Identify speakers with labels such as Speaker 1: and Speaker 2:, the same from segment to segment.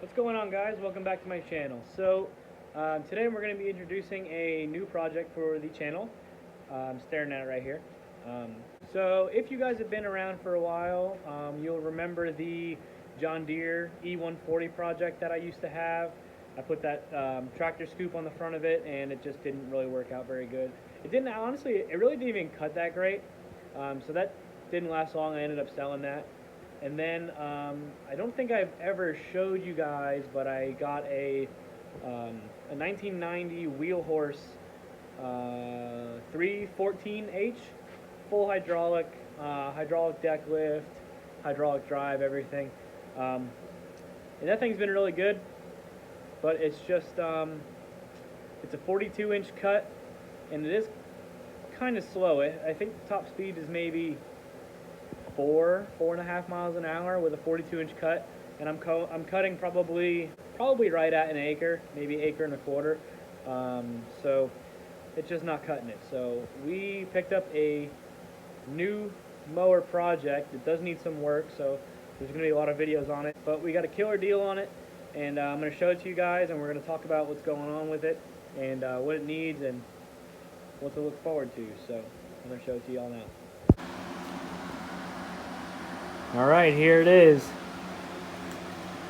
Speaker 1: What's going on, guys? Welcome back to my channel. Today we're going to be introducing a new project for the channel. I'm staring at it right here. If you guys have been around for a while, you'll remember the John Deere E140 project that I used to have. I put that tractor scoop on the front of it, and it just didn't really work out very good. It didn't, honestly, it really didn't even cut that great. So that didn't last long. I ended up selling that. And then I don't think I've ever showed you guys, but I got a 1990 wheel horse 314H, full hydraulic, hydraulic deck lift, hydraulic drive, everything. And that thing's been really good, but it's just it's a 42-inch cut, and it is kind of slow. I think the top speed is maybe 4.5 miles an hour with a 42-inch cut, and I'm cutting probably right at an acre, maybe acre and a quarter. So it's just not cutting it. So we picked up a new mower project. It does need some work, so there's going to be a lot of videos on it, but we got a killer deal on it, and I'm going to show it to you guys, and we're going to talk about what's going on with it and what it needs and what to look forward to. So I'm going to show it to y'all now. Alright, here it is.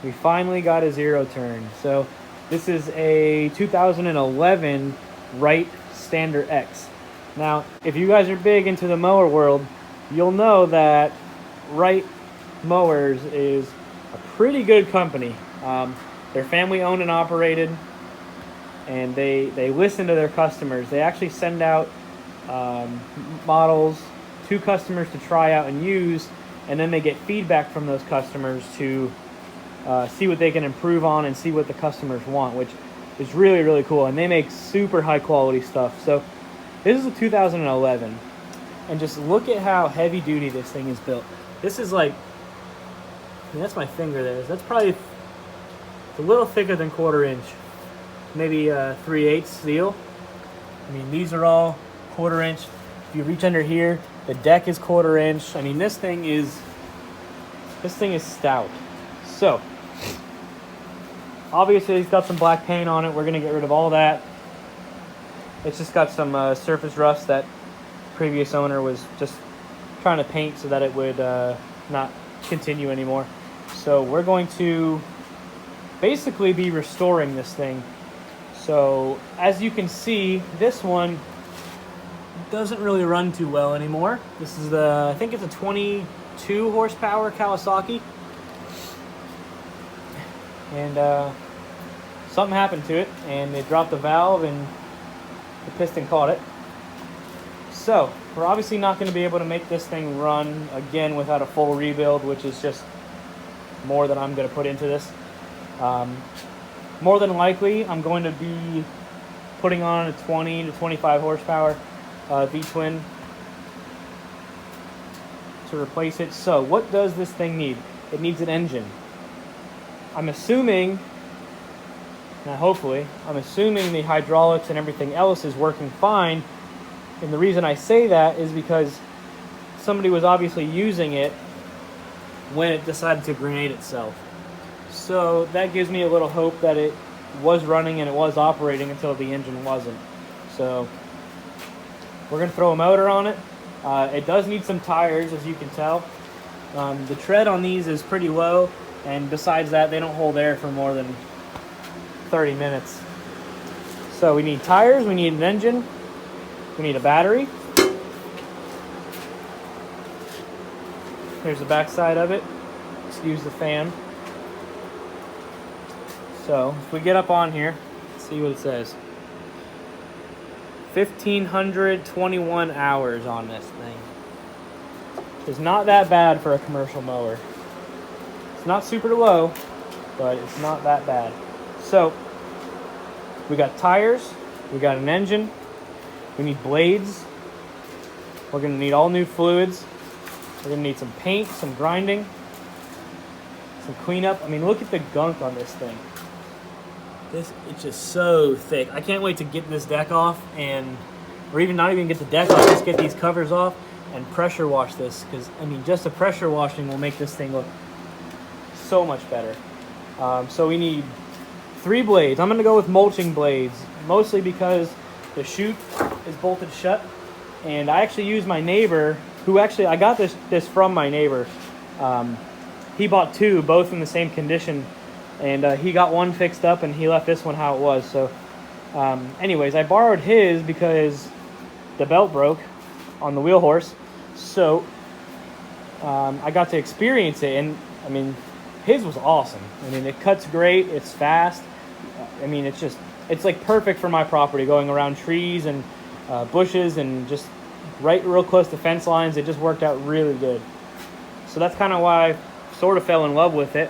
Speaker 1: We finally got a zero turn. So this is a 2011 Wright Stander X. Now, if you guys are big into the mower world, you'll know that Wright Mowers is a pretty good company. They're family owned and operated, and they listen to their customers. They actually send out models to customers to try out and use, and then they get feedback from those customers to see what they can improve on and see what the customers want, which is really, really cool. And they make super high quality stuff. So this is a 2011, and just look at how heavy duty this thing is built. This is like, I mean, that's my finger there. That's probably a little thicker than 1/4 inch, maybe 3/8 steel. I mean, these are all 1/4 inch. If you reach under here, the deck is 1/4 inch. I mean, this thing is stout. So obviously it's got some black paint on it. We're gonna get rid of all that. It's just got some surface rust that previous owner was just trying to paint so that it would not continue anymore. So we're going to basically be restoring this thing. So as you can see, this one doesn't really run too well anymore. This is I think it's a 22 horsepower Kawasaki, and something happened to it, and it dropped the valve, and the piston caught it. So we're obviously not going to be able to make this thing run again without a full rebuild, which is just more than I'm going to put into this. More than likely, I'm going to be putting on a 20 to 25 horsepower V-twin to replace it. So what does this thing need? It needs an engine. I'm assuming, now hopefully, I'm assuming the hydraulics and everything else is working fine. And the reason I say that is because somebody was obviously using it when it decided to grenade itself. So that gives me a little hope that it was running and it was operating until the engine wasn't. So we're going to throw a motor on it. It does need some tires, as you can tell. The tread on these is pretty low, and besides that, they don't hold air for more than 30 minutes. So we need tires, we need an engine, we need a battery. Here's the back side of it. Excuse the fan. So if we get up on here, see what it says. 1,521 hours on this thing. It's not that bad for a commercial mower. It's not super low, but it's not that bad. So we got tires, we got an engine, we need blades, we're gonna need all new fluids, we're gonna need some paint, some grinding, some cleanup. I mean, look at the gunk on this thing. It's just so thick. I can't wait to get this deck off, or even not even get the deck off, just get these covers off and pressure wash this, because I mean, just a pressure washing will make this thing look so much better. So we need 3 blades. I'm going to go with mulching blades, mostly because the chute is bolted shut. And I actually used my neighbor, who actually, I got this from my neighbor. He bought 2, both in the same condition. And he got one fixed up and he left this one how it was. So anyways, I borrowed his because the belt broke on the wheel horse. So I got to experience it, and I mean, his was awesome. I mean, it cuts great, it's fast. I mean, it's like perfect for my property, going around trees and bushes and just right real close to fence lines. It just worked out really good. So that's kind of why I sort of fell in love with it.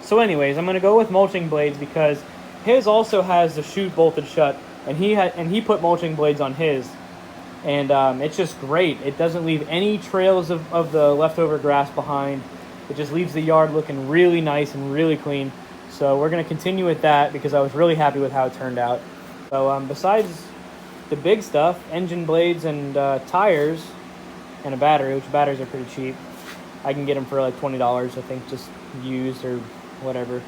Speaker 1: So anyways, I'm going to go with mulching blades because his also has the chute bolted shut, and he put mulching blades on his. And it's just great. It doesn't leave any trails of the leftover grass behind. It just leaves the yard looking really nice and really clean. So we're going to continue with that because I was really happy with how it turned out. So besides the big stuff, engine blades and tires and a battery, which batteries are pretty cheap. I can get them for like $20, I think, just used or whatever,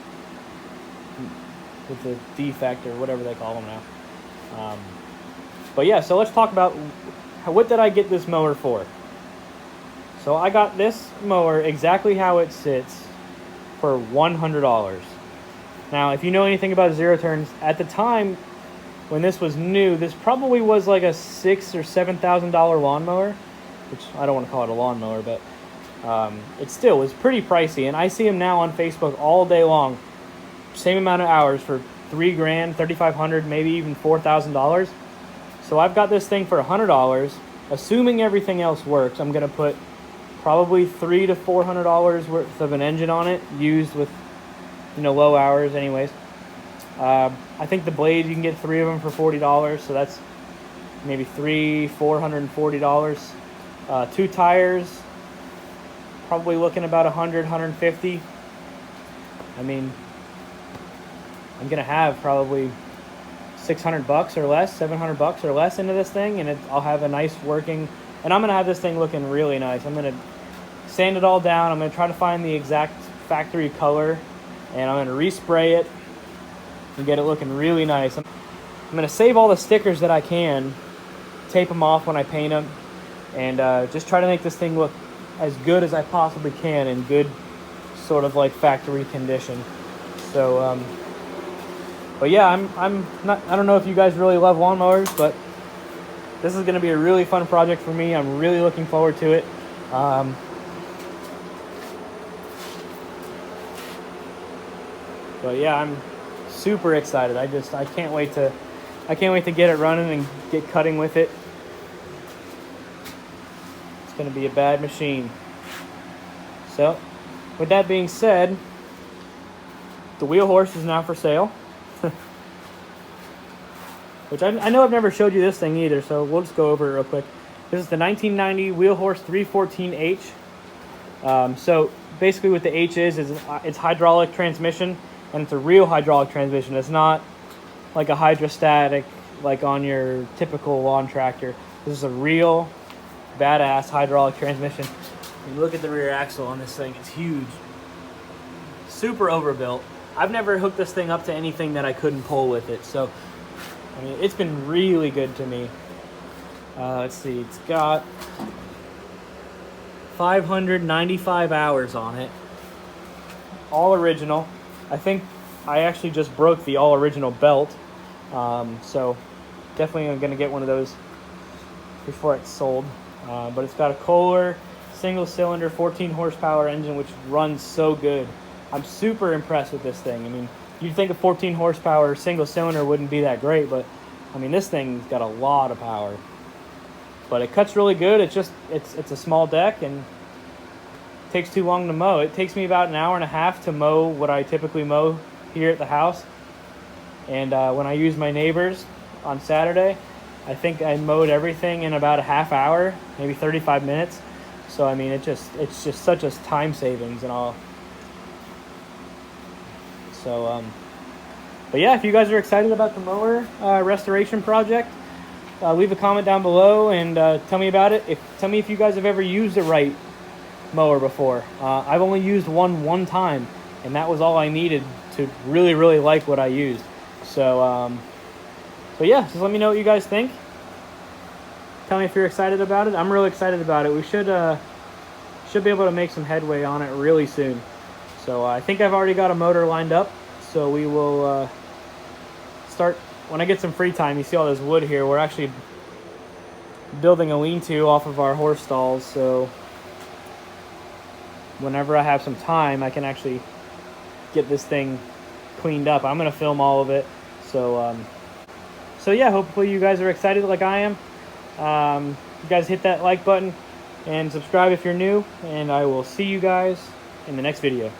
Speaker 1: with the defect or whatever they call them now. But yeah, so let's talk about what did I get this mower for. So I got this mower exactly how it sits for $100. Now, if you know anything about zero turns, at the time when this was new, this probably was like a $6,000 or $7,000 lawnmower, which I don't want to call it a lawnmower, but it still was pretty pricey. And I see them now on Facebook all day long, same amount of hours for $3,000, $3,500, maybe even $4,000. So I've got this thing for $100. Assuming everything else works, I'm going to put probably $300 to $400 worth of an engine on it, used with, low hours anyways. I think the blades, you can get 3 of them for $40, so that's maybe $440. 2 tires, probably looking about $100, $150. I mean, I'm going to have probably $600 or less, $700 or less into this thing, and I'll have a nice working, and I'm going to have this thing looking really nice. I'm going to sand it all down. I'm going to try to find the exact factory color, and I'm going to respray it and get it looking really nice. I'm going to save all the stickers that I can, tape them off when I paint them, and just try to make this thing look as good as I possibly can in good sort of like factory condition. So but yeah, I'm not, I don't know if you guys really love lawnmowers, but this is going to be a really fun project for me. I'm really looking forward to it. But yeah, I'm super excited. I can't wait to get it running and get cutting with it. It's going to be a bad machine. So, with that being said, the wheel horse is now for sale. Which I know I've never showed you this thing either, so we'll just go over it real quick. This is the 1990 Wheel Horse 314H. So basically what the H is it's hydraulic transmission, and it's a real hydraulic transmission. It's not like a hydrostatic like on your typical lawn tractor. This is a real badass hydraulic transmission. And look at the rear axle on this thing. It's huge. Super overbuilt. I've never hooked this thing up to anything that I couldn't pull with it, so I mean, it's been really good to me. Let's see, it's got 595 hours on it. All original. I think I actually just broke the all original belt. So definitely I'm going to get one of those before it's sold. But it's got a Kohler single cylinder 14 horsepower engine, which runs so good. I'm super impressed with this thing. I mean, you'd think a 14 horsepower single cylinder wouldn't be that great, but I mean, this thing's got a lot of power. But it cuts really good. It's a small deck and it takes too long to mow. It takes me about an hour and a half to mow what I typically mow here at the house. And when I use my neighbors on Saturday, I think I mowed everything in about a half hour, maybe 35 minutes. So I mean, it's just such a time savings and all. So, but yeah, if you guys are excited about the mower restoration project, leave a comment down below and tell me about it. Tell me if you guys have ever used a Wright mower before. I've only used one time, and that was all I needed to really like what I used. So yeah, just let me know what you guys think. Tell me if you're excited about it. I'm really excited about it. We should be able to make some headway on it really soon. So I think I've already got a motor lined up. So we will start when I get some free time. You see all this wood here. We're actually building a lean-to off of our horse stalls. So whenever I have some time, I can actually get this thing cleaned up. I'm going to film all of it. So yeah, hopefully you guys are excited like I am. You guys hit that like button and subscribe if you're new, and I will see you guys in the next video.